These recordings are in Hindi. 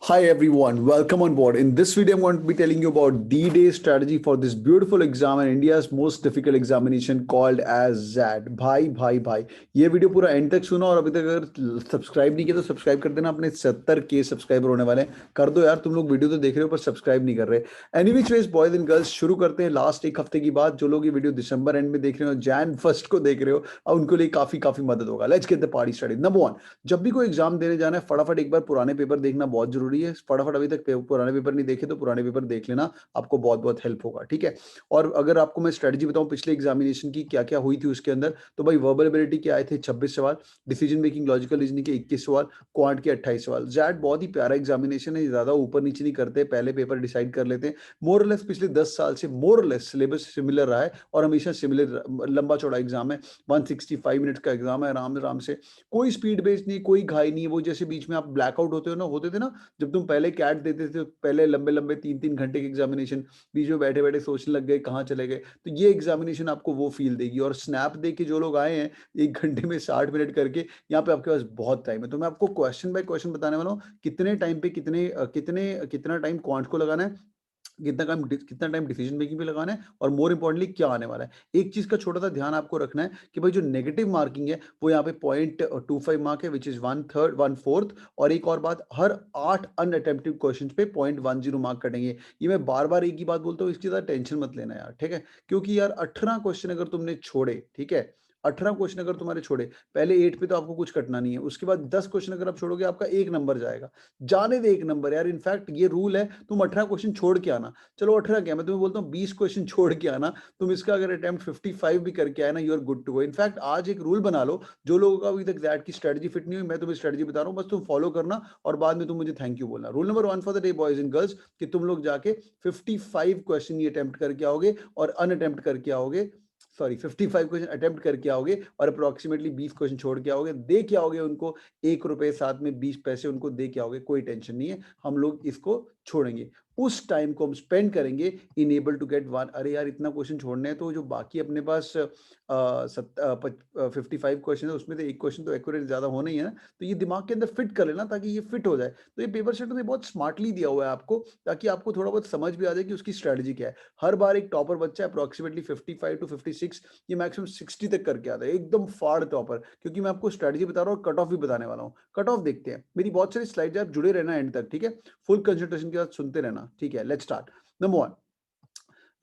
Hi everyone, welcome on board. In this video, I'm going to be telling you about D-Day strategy for this beautiful exam and India's most difficult examination called as XAT. भाई ये वीडियो पूरा एंड तक सुनो और अभी तक अगर सब्सक्राइब नहीं किया तो सब्सक्राइब कर देना। अपने 70K सब्सक्राइबर होने वाले हैं, कर दो यार। तुम लोग वीडियो तो देख रहे हो पर सब्सक्राइब नहीं कर रहे। Anyways ways boys and girls, शुरू करते हैं लास्ट एक हफ्ते की बात। जो लोग ये वीडियो दिसंबर एंड में देख रहे हो, जैन फर्स्ट को देख रहे हो, अब उनको लिए काफी मदद होगा। Let's get the party started. Number 1, जब भी कोई एग्जाम देने जाना है फटाफट एक बार पुराने पेपर देखना बहुत जरूरी है। फटाफट अभी तक पुराने पेपर नहीं देखे तो पुराने पेपर देख लेना, आपको बहुत हेल्प होगा, ठीक है। और अगर आपको मैं स्ट्रेटजी बताऊं पिछले एग्जामिनेशन की क्या क्या हुई थी उसके अंदर, तो भाई वर्बल एबिलिटी के आए थे 26 सवाल, डिसीजन मेकिंग लॉजिकल रीजनिंग के 21 सवाल, क्वांट के 28 सवाल। जैट बहुत ही प्यारा एग्जामिनेशन है, ज्यादा ऊपर नीचे नहीं करते, पहले पेपर डिसाइड कर लेते हैं। मोर लेस पिछले 10 साल से मोर लेस सिलेबस सिमिलर रहा है और हमेशा सिमिलर लंबा चौड़ा एग्जाम है। 165 मिनट्स का एग्जाम है, आराम से, कोई स्पीड बेस्ड नहीं, कोई घाई नहीं है। वो जैसे बीच में आप ब्लैकआउट होते थे ना, जब तुम पहले कैट देते थे, पहले लंबे 3 घंटे के एग्जामिनेशन, बीच में बैठे सोचने लग गए कहाँ चले गए, तो ये एग्जामिनेशन आपको वो फील देगी। और स्नैप दे के जो लोग आए हैं 1 घंटे में 60 मिनट करके, यहाँ पे आपके पास बहुत टाइम है। तो मैं आपको क्वेश्चन बाय क्वेश्चन बताने वाला हूँ, कितने टाइम पे कितना टाइम क्वांट को लगाना है, कितना टाइम डिसीजन मेकिंग पे लगाना है, और मोर इंपॉर्टेंटली क्या आने वाला है। एक चीज का छोटा सा ध्यान आपको रखना है कि भाई जो नेगेटिव मार्किंग है वो यहाँ पे 0.25 मार्क है, विच इज 1/4। और एक और बात, हर 8 अनअटेम्प्टेड क्वेश्चन पे 0.10 मार्क कटेंगे। ये मैं बार बार एक ही बात बोलता हूँ, इसकी ज्यादा टेंशन मत लेना यार, ठीक है। क्योंकि यार 18 क्वेश्चन अगर तुमने छोड़े, ठीक है, 18 क्वेश्चन अगर तुम्हारे छोड़े, पहले 8 पे तो आपको कुछ कटना नहीं है, उसके बाद 10 क्वेश्चन अगर आप छोड़ोगे आपका 1 नंबर जाएगा। जाने दे 1 नंबर यार, इनफैक्ट ये रूल है, तुम 18 क्वेश्चन छोड़ के आना। चलो 18 क्या, मैं तुम्हें बोलता हूँ 20 क्वेश्चन छोड़ के आना। तुम इसका अगर अटेम्प्ट 55 भी करके आए ना, you are good to go. In fact आज एक रूल बना लो, जो लोगों का अभी तक दैट की स्ट्रेटजी फिट नहीं हुई, मैं तुम्हें स्ट्रेटजी बता रहा हूँ, बस तुम फॉलो करना और बाद में तुम मुझे थैंक यू बोलना। Rule number 1 for the day boys and girls, कि तुम लोग जाके 55 क्वेश्चन ये अटेम्प्ट करके आओगे और अनअटेम्प्ट करके आओगे, सॉरी 55 क्वेश्चन अटेम्प्ट करके आओगे और अप्रोक्सीमेटली 20 क्वेश्चन छोड़ के आओगे, दे के आओगे उनको 1 रुपए, साथ में 20 पैसे उनको दे के आओगे। कोई टेंशन नहीं है, हम लोग इसको छोड़ेंगे। उस टाइम को हम स्पेंड करेंगे in able to get one. अरे यार इतना क्वेश्चन छोड़ने हैं, तो जो बाकी अपने पास 55 क्वेश्चन है उसमें तो एक क्वेश्चन तो एक्यूरेट ज्यादा होना ही है ना, तो ये दिमाग के अंदर फिट कर लेना ताकि ये फिट हो जाए। तो ये पेपर सेट ने बहुत स्मार्टली दिया हुआ है आपको, ताकि आपको थोड़ा बहुत समझ भी आ जाए कि उसकी स्ट्रेटजी क्या है। हर बार एक टॉपर बच्चा अप्रोक्सीमेटली 55 to 56, ये मैक्सिमम 60 तक करके आता है, एकदम फाड़ टॉपर। क्योंकि मैं आपको स्ट्रेटजी बता रहा हूँ और कट ऑफ भी बताने वाला हूँ। कट ऑफ देखते हैं, मेरी बहुत सारी स्लाइड आप जुड़े रहना एंड तक, ठीक है, फुल कंसंट्रेशन के साथ सुनते रहना, ठीक है। Let's start. Number 1,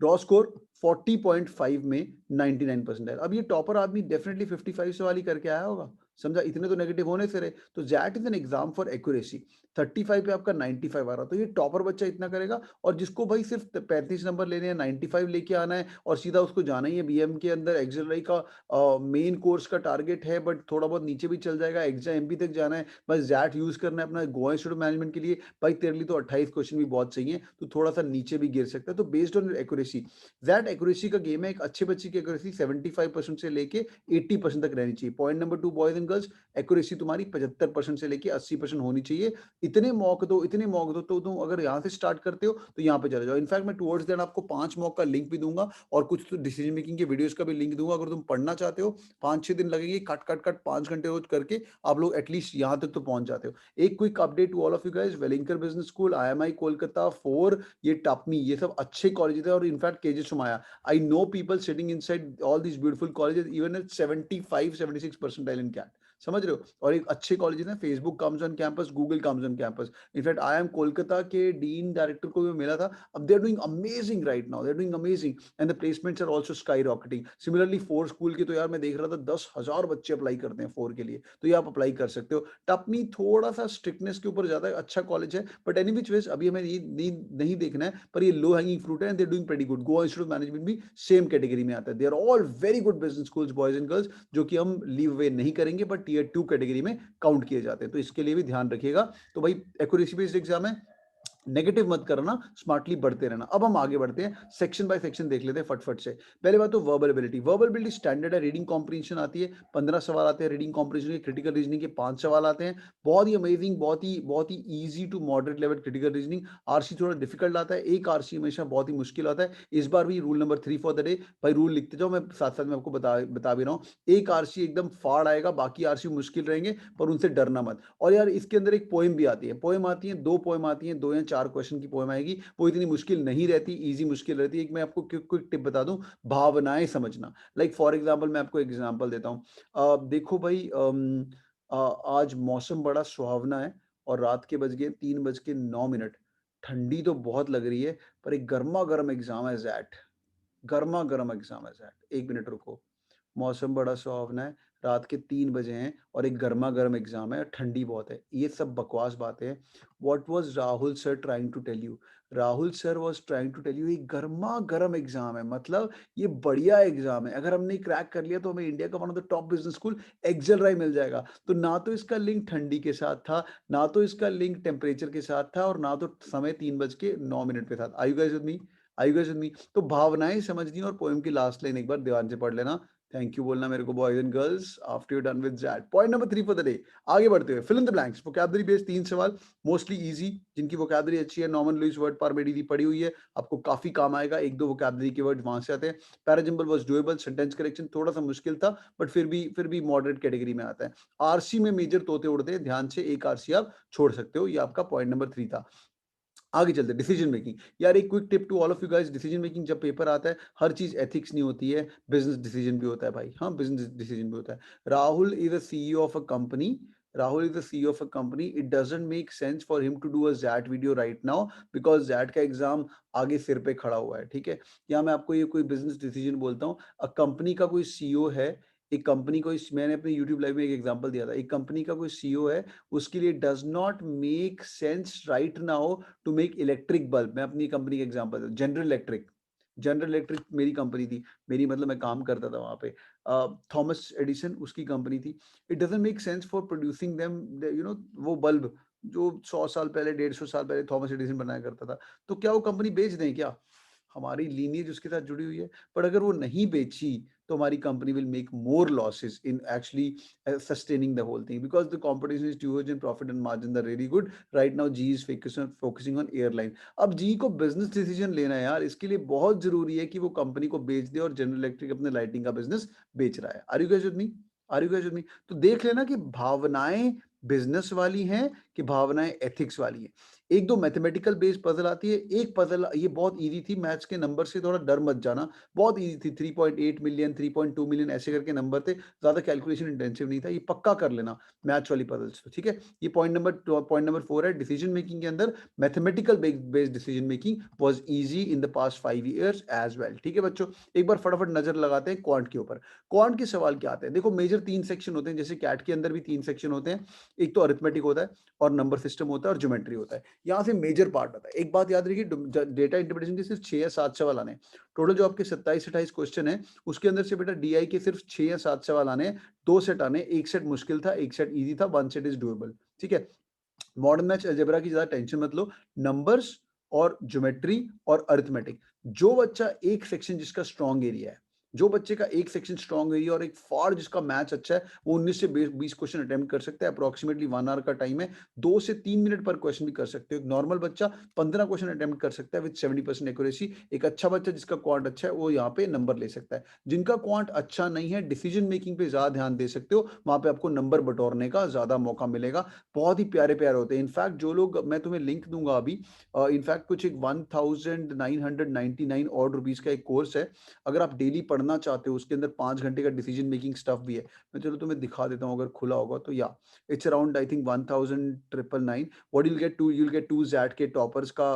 raw score 40.5 में 99% है। अब ये टॉपर आदमी डेफिनेटली 55 से वाली करके आया होगा, समझा, इतने तो नेगेटिव होने से रहे। तो that is an exam for accuracy. 35 पे आपका 95 आ रहा, तो ये टॉपर बच्चा इतना करेगा। और जिसको भाई सिर्फ 35 नंबर लेने हैं, 95 लेके आना है और सीधा उसको जाना ही है बीएम के अंदर, एक्सएलआरआई का मेन कोर्स का टारगेट है, बट थोड़ा बहुत नीचे भी चल जाएगा, एग्जाम एमपी तक जाना है, बस जैट यूज करना है अपना गोवा इंस्टीट्यूट मैनेजमेंट के लिए, भाई तेरे लिए तो 28 क्वेश्चन भी बहुत चाहिए, तो थोड़ा सा नीचे भी गिर सकता है। तो based on accuracy, that accuracy का गेम है। एक अच्छे बच्चे की एक्यूरेसी 75% से लेके 80% तक रहनी चाहिए। Point number 2 boys and girls, accuracy तुम्हारी 75% से लेके 80% होनी चाहिए। इतने मॉक दो, तो तुम अगर यहाँ से स्टार्ट करते हो तो यहाँ पे चले जाओ। इनफैक्ट मैं टुवर्ड्स द एंड आपको 5 मॉक का लिंक भी दूंगा और कुछ तो डिसीजन मेकिंग के वीडियोस का भी लिंक दूंगा। अगर तुम पढ़ना चाहते हो, 5-6 दिन लगेंगे, कट 5 घंटे रोज करके आप लोग एटलीस्ट यहाँ तक तो पहुंच जाते हो। एक quick update to all of you guys, Welingkar business school, IIMI Kolkata 4, ये टॉपमी, ये सब अच्छे कॉलेजेस है। और in fact KJ Somaiya, I know people sitting inside all these beautiful colleges even at 75-76 percentile in CAT, समझ रहे हो। और एक अच्छे कॉलेज है, Facebook comes on campus, Google comes on campus. In fact I M Kolkata के डीन डायरेक्टर को भी मिला था। अब they are doing amazing right now, they are doing amazing and the placements are also skyrocketing. Similarly 4 school के तो यार मैं देख रहा था 10,000 बच्चे अप्लाई करते हैं 4 के लिए, तो ये आप अप्लाई कर सकते हो। टपनी थोड़ा सा स्ट्रिक्टनेस के ऊपर ज्यादा अच्छा कॉलेज है, बट एनी विच वेज अभी हमें ये नहीं देखना है, पर ये लो हैंगिंग फ्रूट है and they are doing pretty good. Goa institute of management भी सेम कैटेगरी में आता है। They are all very good business schools boys and girls, जो कि हम लीव अवे नहीं करेंगे बट टीयर 2 कैटेगरी में काउंट किए जाते हैं, तो इसके लिए भी ध्यान रखिएगा। तो भाई एक्यूरेसी बेस्ड एग्जाम है, नेगेटिव मत करना, स्मार्टली बढ़ते रहना। अब हम आगे बढ़ते हैं, सेक्शन बाय सेक्शन देख लेते हैं फटफट से। पहले बात तो verbal ability. Verbal ability standard है, रीडिंग कॉम्प्रिहेंशन आती है, 15 सवाल आते हैं रीडिंग कॉम्प्रिहेंशन के, क्रिटिकल रीजनिंग के 5 सवाल आते हैं। बहुत ही अमेजिंग, बहुत ही easy to moderate level critical reasoning. RC थोड़ा डिफिकल्ट आता है, एक आरसी हमेशा बहुत ही मुश्किल आता है। इस बार भी rule number 3 for the day, भाई रूल लिखते जाओ, मैं साथ साथ में आपको बता भी रहा हूँ। एक आरसी एकदम फाड़ आएगा, बाकी आरसी मुश्किल रहेंगे, पर उनसे डरना मत। और यार इसके अंदर एक पोएम भी आती है, पोएम आती है, 2 पोएम आती हैं, 2 या 4 क्वेश्चन की पोएम आएगी। वो इतनी मुश्किल नहीं रहती, इजी मुश्किल रहती है। एक मैं आपको क्विक टिप बता दूं, भावनाएं समझना। लाइक फॉर एग्जांपल मैं आपको एग्जांपल देता हूं, देखो भाई, आज मौसम बड़ा सुहावना है और रात के बज गए 3:09। ठंडी तो बहुत लग रही है, पर एक गर्मा गर्म एग्जाम है जैट, गर्मा गर्म एग्जाम है जैट। 1 मिनट रुको, मौसम बड़ा सुहावना है, रात के 3 बजे हैं और एक गर्मा गर्म एग्जाम है, ठंडी बहुत है। ये सब बकवास बातें हैं। What was Rahul sir trying to tell you? Rahul sir was trying to tell you एक गर्मा गर्म एग्जाम है, मतलब ये बढ़िया एग्जाम है। अगर हमने क्रैक कर लिया तो हमें इंडिया का one of the top business school XLRI मिल जाएगा। तो ना तो इसका लिंक ठंडी के साथ था, ना तो इसका लिंक टेम्परेचर के साथ था, और ना तो समय 3:09 पे था। Are you guys with me? Are you guys with me? तो भावनाएं समझनी और पोएम की लास्ट लाइन एक बार ध्यान से पढ़ लेना। थैंक यू बोलना मेरे को boys and girls after you done with that. Point number 3 for the day. आगे बढ़ते हुए fill in the blanks. Vocabulary based 3 सवाल, मोस्टली इजी, जिनकी वोकैबुलरी अच्छी है, Norman Lewis word power made easy पड़ी हुई है, आपको काफी काम आएगा। 1-2 वोकैबुलरी के वर्ड वहां से आते हैं। पैराजिम्बल वाज डुएबल, सेंटेंस करेक्शन थोड़ा सा मुश्किल था, बट फिर भी मॉडरेट कैटेगरी में आता है। आरसी में मेजर तोते उड़ते हैं, ध्यान से एक आरसी आप छोड़ सकते हो। ये आपका पॉइंट नंबर 3 था। आगे चलते हैं, डिसीजन मेकिंग। यार एक quick tip to all of you guys, decision making जब पेपर आता है, हर चीज एथिक्स नहीं होती है, बिजनेस डिसीजन भी होता है भाई। हाँ, बिजनेस डिसीजन भी होता है। Rahul is a CEO of a company, Rahul is the CEO of a company, it doesn't make sense for him to do a XAT video right now, because XAT का एग्जाम आगे सिर पे खड़ा हुआ है। ठीक है, या मैं आपको ये कोई बिजनेस डिसीजन बोलता हूँ, अ कंपनी का कोई सीईओ है, एक कंपनी को, मैंने अपने यूट्यूब लाइव में एक एग्जांपल दिया था, एक कंपनी का कोई सीईओ है, उसके लिए does not make sense right now to make electric bulb. मैं अपनी कंपनी का example, General Electric, General Electric मेरी कंपनी थी, मेरी मतलब मैं काम करता था वहां पे। थॉमस एडिसन उसकी कंपनी थी। It doesn't make sense for producing them, you know, वो बल्ब जो 100 साल पहले, 150 साल पहले थॉमस एडिसन बनाया करता था। तो क्या वो कंपनी बेच दें क्या? हमारी लीनियज उसके साथ जुड़ी हुई है। पर अगर वो नहीं बेची तो हमारी company will make more losses in actually sustaining the whole thing, because the competition is too huge and profit and margins are really good right now. G is focusing on airline. अब जी को बिजनेस डिसीजन लेना है यार, इसके लिए बहुत जरूरी है कि वो कंपनी को बेच दे, और जनरल इलेक्ट्रिक अपने लाइटिंग का बिजनेस बेच रहा है। Are you guys with me? Are you guys with me? तो देख लेना कि भावनाएं बिजनेस वाली हैं कि भावनाएं एथिक्स वाली हैं। एक दो मैथमेटिकल बेस्ड पजल आती है, एक पजल ये बहुत इजी थी, मैथ्स के नंबर से थोड़ा डर मत जाना, बहुत इजी थी। 3.8 मिलियन, 3.2 मिलियन ऐसे करके नंबर थे, ज्यादा कैलकुलेशन इंटेंसिव नहीं था। ये पक्का कर लेना मैथ्स वाली पजल्स तो, ठीक है। ये पॉइंट नंबर 4 है। डिसीजन मेकिंग के अंदर mathematical based decision making was easy in the past 5 years as well. ठीक है बच्चों, एक बार फटाफट नजर लगाते हैं क्वांट के ऊपर। क्वांट के सवाल क्या आते हैं? देखो, मेजर 3 सेक्शन होते हैं, जैसे कैट के अंदर भी 3 सेक्शन होते हैं। एक तो अरिथमेटिक होता है, और नंबर सिस्टम होता है, और ज्योमेट्री होता है। यहाँ से मेजर पार्ट आता है। एक बात याद रखिए, डेटा इंटरप्रिटेशन के सिर्फ 6 या 7 सवाल आने हैं। टोटल जो आपके 27-28 क्वेश्चन है, उसके अंदर से बेटा डीआई के सिर्फ 6 या 7 सवाल आने हैं। 2 सेट आने, एक सेट मुश्किल था, एक सेट इजी था, 1 सेट इज डुएबल। ठीक है, मॉडर्न मैथ्स अलजेब्रा की ज्यादा टेंशन मत लो। नंबर्स और ज्योमेट्री और अरिथमेटिक, जो बच्चा एक सेक्शन जिसका स्ट्रॉन्ग एरिया है, जो बच्चे का एक सेक्शन स्ट्रॉन्ग एरिया और एक फार जिसका मैच अच्छा है, वो 19 से 20 क्वेश्चन अटेम्प्ट कर सकता है। अप्रोक्सीमेटली 1 आवर का टाइम है, 2 से 3 मिनट पर क्वेश्चन भी कर सकते हो। एक नॉर्मल बच्चा 15 क्वेश्चन अटेम्प्ट कर सकता है विद 70% एक्यूरेसी। एक अच्छा बच्चा जिसका क्वांट अच्छा है, वो यहाँ पे नंबर ले सकता है। जिनका क्वांट अच्छा नहीं है, डिसीजन मेकिंग पे ज्यादा ध्यान दे सकते हो, वहां पे आपको नंबर बटोरने का ज्यादा मौका मिलेगा। बहुत ही प्यारे प्यारे होते हैं। इनफैक्ट जो लोग, मैं तुम्हें लिंक दूंगा अभी, इनफैक्ट कुछ एक 1999 और रुपीज का एक कोर्स है। अगर आप डेली पढ़ना चाहते हो, उसके अंदर 5 घंटे का डिसीजन मेकिंग स्टफ भी है। मैं चलो तुम्हें दिखा देता हूँ अगर खुला होगा तो। या it's around I think 1999। What you'll get 2, you'll get 2 XAT के टॉपर्स का,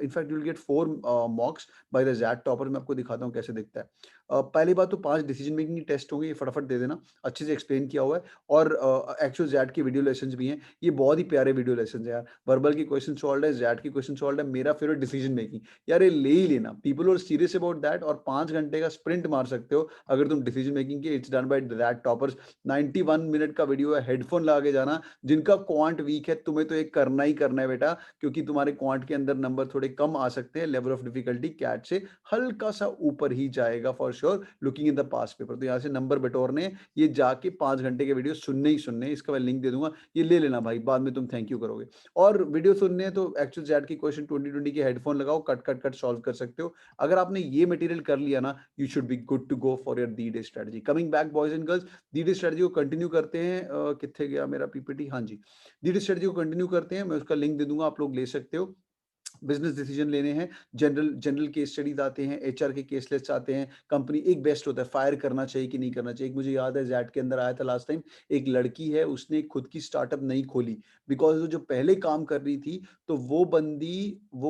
in fact you'll get 4 mocks by the XAT topper. मैं आपको दिखाता हूँ कैसे दिखता है। पहली बात तो 5 डिसीजन मेकिंग टेस्ट होंगे, ये फटाफट दे देना, अच्छे से एक्सप्लेन किया हुआ है और एक्चुअल जैट के वीडियो लेसन्स भी हैं, ये बहुत ही प्यारे वीडियो लेसन्स हैं यार। वर्बल के क्वेश्चन सॉल्व है, जैट के क्वेश्चन सॉल्व है, मेरा फेवरेट डिसीजन मेकिंग, यार ये ले ही लेना, people are serious about that और 5 घंटे का स्प्रिंट मार सकते हो अगर तुम डिसीजन मेकिंग के। It's done by that toppers, 91 minute का वीडियो है, हेडफोन लगा के जाना। जिनका क्वांट वीक है तुम्हें तो एक करना ही करना है बेटा, क्योंकि तुम्हारे क्वांट के अंदर नंबर थोड़े कम आ सकते हैं, लेवल ऑफ डिफिकल्टी कैट से हल्का सा ऊपर ही जाएगा for sure, looking in the past paper. तो यहाँ से नंबर बटोरने, ये जाके 5 घंटे के वीडियो सुनने ही सुनने, इसका मैं लिंक दे दूंगा, ये ले लेना भाई, बाद में तुम थैंक यू करोगे। और वीडियो सुनने हैं तो एक्चुअल जैट की क्वेश्चन 2020 के हेडफोन लगाओ, कट कट कट सॉल्व कर सकते हो। अगर आपने ये मटेरियल कर लिया ना, you should be good to go for your D day strategy. Coming back boys and girls, D day strategy को कंटिन्यू करते हैं। कितने गया मेरा पीपीटी, हाँ जी, डी डे स्ट्रेटजी को कंटिन्यू करते हैं, मैं उसका लिंक दे दूंगा, आप लोग ले सकते हो। बिजनेस डिसीजन लेने हैं, जनरल केस स्टडीज आते हैं, एचआर के केस लिस्ट आते हैं, कंपनी एक बेस्ट होता है, फायर करना चाहिए कि नहीं करना चाहिए। एक मुझे याद है जैट के अंदर आया था लास्ट टाइम, एक लड़की है, उसने खुद की स्टार्टअप नहीं खोली बिकॉज वो जो पहले काम कर रही थी, तो वो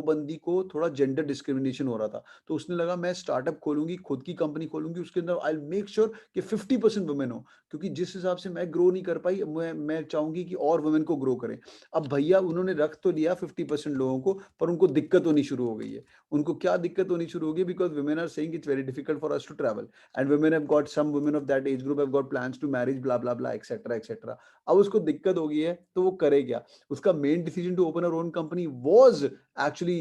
बंदी को थोड़ा जेंडर डिस्क्रिमिनेशन हो रहा था, तो उसने लगा मैं स्टार्टअप खोलूंगी, खुद की कंपनी खोलूंगी, उसके अंदर आई मेक श्योर कि 50% वुमेन हो, क्योंकि जिस हिसाब से मैं ग्रो नहीं कर पाई, मैं चाहूंगी कि और वुमेन को ग्रो करें। अब भैया उन्होंने रख तो लिया 50% लोगों को, पर उनको दिक्कत होनी शुरू हो गई है। उनको क्या दिक्कत होनी शुरू हो गई, because women are saying it's very difficult for us to travel, and women have got, some women of that age group have got plans to marriage, blah blah blah etcetera etcetera. अब उसको दिक्कत हो गई है, तो वो करे क्या? उसका main decision to open our own company was actually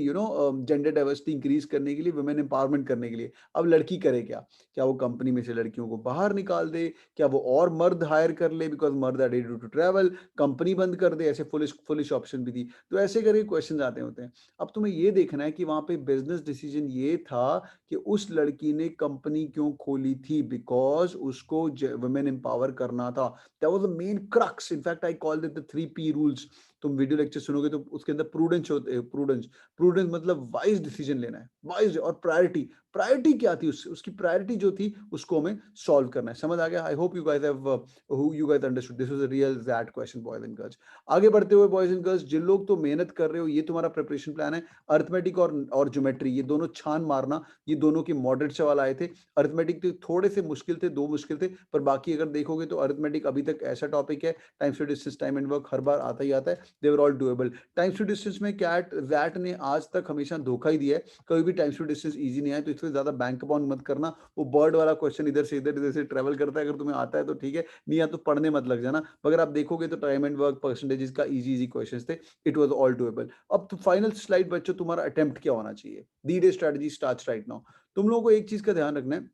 gender diversity increase करने के लिए, वुमेन एम्पावरमेंट करने के लिए। अब लड़की करे क्या वो कंपनी में से लड़कियों को बाहर निकाल दे? क्या वो और मर्द हायर कर ले, बिकॉज मर्द are ready to travel, company बंद कर दे? ऐसे फुलिश फुलिश ऑप्शन भी थी। तो ऐसे करके क्वेश्चन आते होते हैं। अब तुम्हें ये देखना है कि वहां पे बिजनेस डिसीजन ये था कि उस लड़की ने कंपनी क्यों खोली थी, बिकॉज उसको वुमेन एम्पावर करना था। That was the main crux, in fact I call it the 3P rules. तुम वीडियो लेक्चर सुनोगे तो उसके अंदर प्रूडेंस होते हैं, प्रूडेंस मतलब वाइज डिसीजन लेना है, वाइज। और प्रायोरिटी, प्रायोरिटी क्या थी, उसकी प्रायोरिटी जो थी उसको हमें सॉल्व करना है। समझ आ गया? I hope you guys have you guys understood, this was a real that question boys and girls. आगे बढ़ते हुए बॉयज एंड गर्ल्स, जिन लोग तो मेहनत कर रहे हो, ये तुम्हारा प्रिपरेशन प्लान है। अर्थमेटिक और ज्योमेट्री, ये दोनों छान मारना, ये दोनों के मॉडरेट सवाल आए थे। अर्थमेटिक तो थोड़े से मुश्किल थे, 2 मुश्किल थे, पर बाकी अगर देखोगे तो अर्थमेटिक अभी तक ऐसा टॉपिक है, time to distance, time and work हर बार आता ही आता है, they were all doable. Time to distance में कैट जैट ने आज तक हमेशा धोखा ही दिया है, कभी भी टाइम टू डिस्टेंस ईजी नहीं आया, तो इसलिए ज्यादा बैंक अपाउंट मत करना। वो बर्ड वाला क्वेश्चन इधर से ट्रेवल करता है, अगर तुम्हें आता है तो ठीक है, नहीं आता तो पढ़ने मत लग जाना। मगर आप देखोगे तो टाइम एंड वर्क परसेंटेजेस का इजी क्वेश्चन थे, इट वॉज ऑल डूएबल। अब तो फाइनल स्लाइड बच्चों, तुम्हारा अटेम्प्ट क्या होना चाहिए? The day strategy starts right now. तुम लोगों को एक चीज का ध्यान रखना है,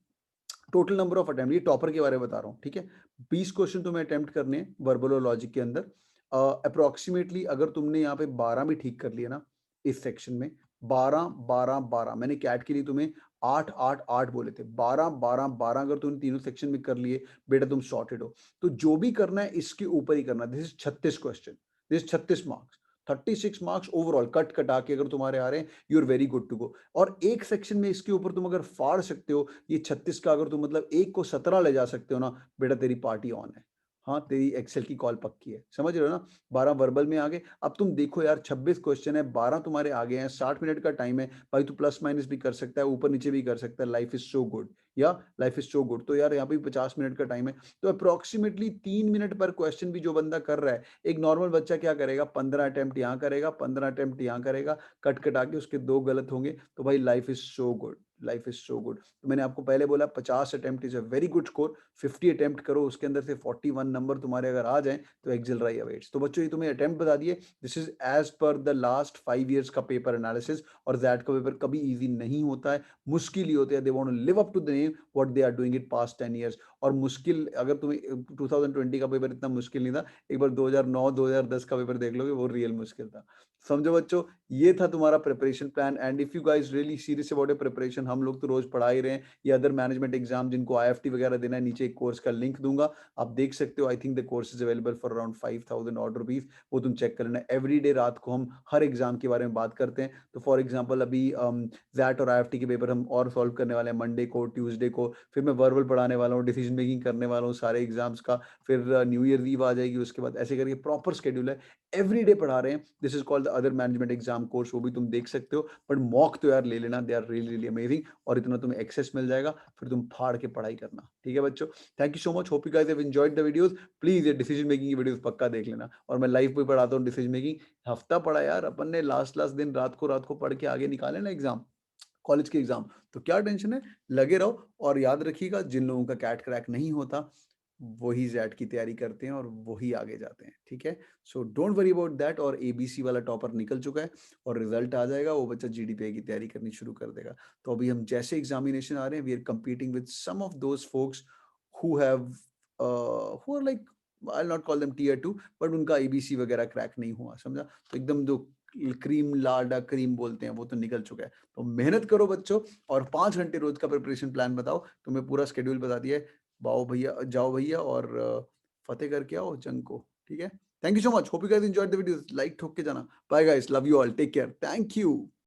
टोटल नंबर ऑफ अटेम्प्ट, ये टॉपर के बारे में बता रहा हूँ, ठीक है? 20 क्वेश्चन तुम्हें अटेम्प्ट करने हैं वर्बल और लॉजिक के अंदर। अप्रोक्सीमेटली अगर तुमने यहाँ पे 12 भी ठीक कर लिए ना इस सेक्शन में, 12 12 12, मैंने कैट के लिए तुम्हें 8 8 8 बोले थे, 12 12 12 अगर तुमने तीनों सेक्शन में कर लिए, बेटा तुम सॉर्टेड हो। तो जो भी करना है इसके ऊपर ही करना। This is 36 question, this is 36 marks, 36 marks overall cut कटा के अगर तुम्हारे आ रहे हैं, you are very good to go. और एक सेक्शन में इसके ऊपर तुम अगर फाड़ सकते हो, ये 36 का अगर तुम मतलब एक को 17 ले जा सकते हो ना, बेटा तेरी पार्टी ऑन है। हाँ, तेरी एक्सेल की कॉल पक्की है, समझ रहे हो ना? 12 वर्बल में आ गए। अब तुम देखो यार, 26 क्वेश्चन है, 12 तुम्हारे आगे हैं, 60 मिनट का टाइम है भाई, तू प्लस माइनस भी कर सकता है, ऊपर नीचे भी कर सकता है। लाइफ इज सो गुड, या लाइफ इज सो गुड। तो यार यहाँ पे 50 मिनट का टाइम है, तो अप्रोक्सीमेटली 3 मिनट पर क्वेश्चन भी जो बंदा कर रहा है, एक नॉर्मल बच्चा क्या करेगा, 15 अटेम्प्ट यहाँ करेगा, 15 अटेम्प्ट यहाँ करेगा, कट कटा के उसके 2 गलत होंगे, तो भाई life is so good, life is so good. तो मैंने आपको पहले बोला 50 attempt is a very good score, 50 attempt करो, उसके अंदर से 41 नंबर तुम्हारे अगर आ जाएं तो एक्सेलराई अवेट्स। तो बच्चों ये तुम्हें अटेम्प्ट बता दिए, this is as per the last 5 years का पेपर एनालिसिस। और दैट का पेपर कभी इजी नहीं होता है, मुश्किल ही होते हैं। They want to live up to the name what they are doing it past 10 years. और मुश्किल, अगर तुम्हें 2020 का पेपर इतना मुश्किल नहीं था, एक बार 2009 2010 का पेपर देख लोगे, वो रियल मुश्किल था। समझो बच्चों, ये था तुम्हारा preparation plan. And if you guys really serious about a preparation, हम लोग तो रोज पढ़ा ही रहे हैं, ये अदर मैनेजमेंट एग्जाम जिनको आईएफटी वगैरह देना है, नीचे एक कोर्स का लिंक दूंगा, आप देख सकते हो। I think the course is available for around 5000 odd rupees, वो तुम चेक कर लेना। एवरी डे रात को हम हर एग्जाम के बारे में बात करते हैं। तो फॉर एग्जाम्पल अभी जैट और आईएफटी के पेपर हम और सॉल्व करने वाले हैं मंडे को, ट्यूजडे ट्यूसडे को, फिर मैं वर्बल पढ़ाने वाला हूँ, डिसीजन मेकिंग करने वाला हूँ सारे एग्जाम्स का, फिर न्यू ईयर ईव आ जाएगी उसके बाद, ऐसे करके प्रॉपर शेड्यूल है, एवरीडे पढ़ा रहे हैं। This is called the other management exam course, वो भी तुम देख सकते हो, बट मॉक तो यार ले लेना, they are really really amazing, और इतना तुम्हें एक्सेस मिल जाएगा, फिर तुम फाड़ के पढ़ाई करना। ठीक है बच्चों, thank you so much, hope you guys have enjoyed the videos. Please ये डिसीजन मेकिंग की वीडियोस पक्का देख लेना, और मैं लाइव भी पढ़ाता हूँ डिसीजन मेकिंग। हफ्ता पढ़ा यार अपन ने, लास्ट लास्ट दिन रात को पढ़ के आगे निकाले ना एग्जाम, कॉलेज के एग्जाम, तो क्या टेंशन है, लगे रहो। और याद रखिएगा, जिन लोगों का कैट क्रैक नहीं होता वही जैट की तैयारी करते हैं और वही आगे जाते हैं। ठीक है, so don't worry about that. और एबीसी वाला टॉपर निकल चुका है और रिजल्ट आ जाएगा, वो बच्चा जीडीपीआई की तैयारी करनी शुरू कर देगा। तो अभी हम जैसे एग्जामिनेशन आ रहे हैं, we are competing with some of those folks who have who are like, I will not call them tier 2, but उनका एबीसी वगैरह क्रैक नहीं हुआ, समझा। तो एकदम जो क्रीम लाडा क्रीम बोलते हैं वो तो निकल चुका है। तो मेहनत करो बच्चों, और 5 घंटे रोज का प्रिपरेशन प्लान बताओ, तुम्हें पूरा शेड्यूल बता दिया है। बाओ भैया, जाओ भैया, और फतेह करके आओ जंग को। ठीक है, thank you so much, hope you guys enjoyed the video, like ठोक के जाना। Bye guys, love you all, take care, thank you.